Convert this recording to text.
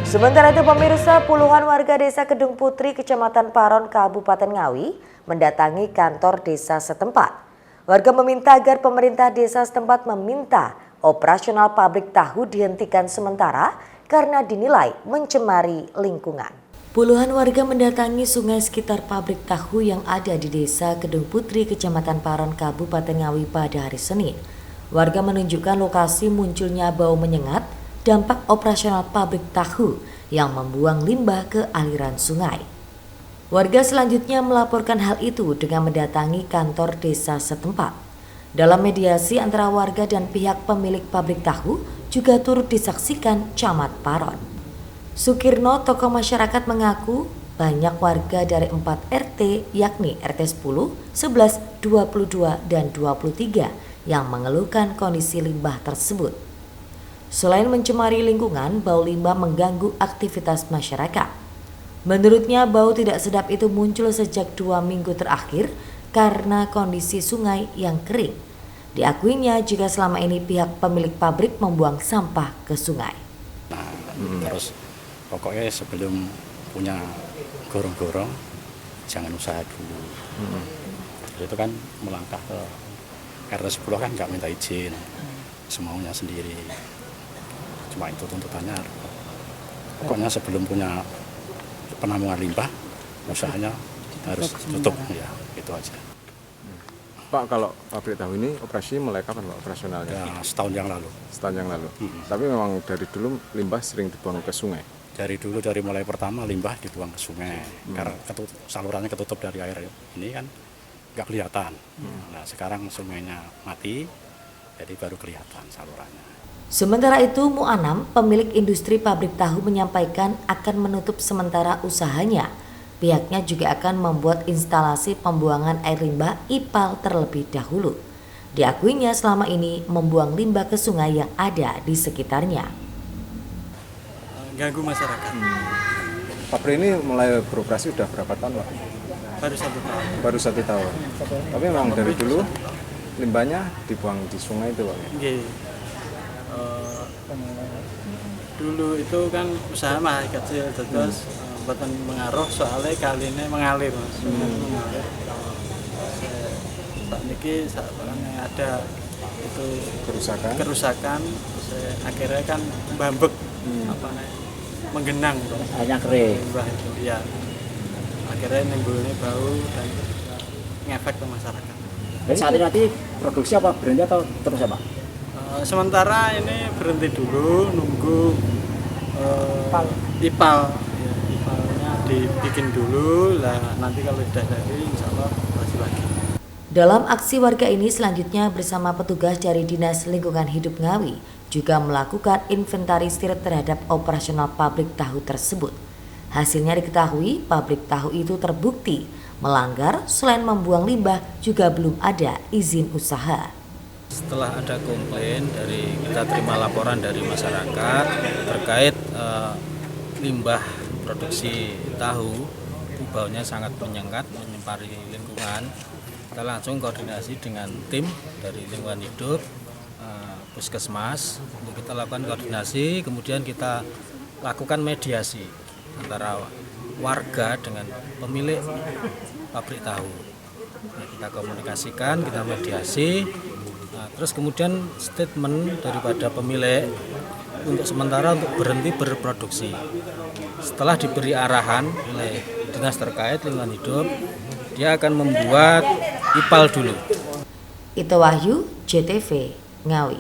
Sementara itu pemirsa, puluhan warga desa Kedung Putri, Kecamatan Paron, Kabupaten Ngawi mendatangi kantor desa setempat. Warga meminta agar pemerintah desa setempat meminta operasional pabrik tahu dihentikan sementara karena dinilai mencemari lingkungan. Puluhan warga mendatangi sungai sekitar pabrik tahu yang ada di desa Kedung Putri, Kecamatan Paron, Kabupaten Ngawi pada hari Senin. Warga menunjukkan lokasi munculnya bau menyengat dampak operasional pabrik tahu yang membuang limbah ke aliran sungai. Warga selanjutnya melaporkan hal itu dengan mendatangi kantor desa setempat. Dalam mediasi antara warga dan pihak pemilik pabrik tahu juga turut disaksikan Camat Paron. Sukirno, tokoh masyarakat, mengaku banyak warga dari 4 RT yakni RT 10, 11, 22, dan 23 yang mengeluhkan kondisi limbah tersebut. Selain mencemari lingkungan, bau limbah mengganggu aktivitas masyarakat. Menurutnya, bau tidak sedap itu muncul sejak 2 minggu terakhir karena kondisi sungai yang kering. Diakuinya jika selama ini pihak pemilik pabrik membuang sampah ke sungai. Terus pokoknya sebelum punya gorong-gorong, jangan usaha dulu. Itu kan melangkah ke RT 10 kan nggak minta izin, semaunya sendiri. Cuma itu tuntutannya. Pokoknya sebelum punya penampungan limbah, usahanya harus tutup, ya itu aja. Pak, kalau pabrik tahu ini operasi mulai kapan Pak operasionalnya? Ya setahun yang lalu. Setahun yang lalu. Tapi memang dari dulu limbah sering dibuang ke sungai. Dari dulu, dari mulai pertama limbah dibuang ke sungai. Karena salurannya ketutup dari air ini kan nggak kelihatan. Nah sekarang sungainya mati, jadi baru kelihatan salurannya. Sementara itu, Mu'anam, pemilik industri pabrik tahu, menyampaikan akan menutup sementara usahanya. Pihaknya juga akan membuat instalasi pembuangan air limbah IPAL terlebih dahulu. Diakuinya selama ini membuang limbah ke sungai yang ada di sekitarnya. Ganggu masyarakat. Pabrik ini mulai beroperasi sudah berapa tahun Pak? Baru 1 tahun. Baru 1 tahun. Tapi memang dari dulu limbahnya dibuang di sungai itu Pak? Nggih. Dulu itu kan usaha masih kecil, terus buatan mengaruh soalnya kali ini mengalir, Mas. Mengalir. Saat ini ada itu kerusakan, akhirnya kan bambek, menggenang, hanya kering. Ya, akhirnya nimbulnya bau dan ngefek ke masyarakat. Dan saat ini nanti produksi apa berhenti atau terus apa? Sementara ini berhenti dulu, nunggu IPAL. Ya, IPAL-nya dibikin dulu, lah nanti kalau sudah jadi insya Allah masih lagi. Dalam aksi warga ini selanjutnya bersama petugas dari Dinas Lingkungan Hidup Ngawi juga melakukan inventarisir terhadap operasional pabrik tahu tersebut. Hasilnya diketahui pabrik tahu itu terbukti melanggar, selain membuang limbah juga belum ada izin usaha. Setelah ada komplain kita terima laporan dari masyarakat terkait limbah produksi tahu, baunya sangat menyengat, menyempari lingkungan. Kita langsung koordinasi dengan tim dari lingkungan hidup, puskesmas, untuk kita lakukan koordinasi, kemudian kita lakukan mediasi antara warga dengan pemilik pabrik tahu. Kita komunikasikan, kita mediasi. Terus kemudian statement daripada pemilik untuk sementara untuk berhenti berproduksi. Setelah diberi arahan oleh dinas terkait lingkungan hidup, dia akan membuat IPAL dulu. Itu Wahyu, JTV, Ngawi.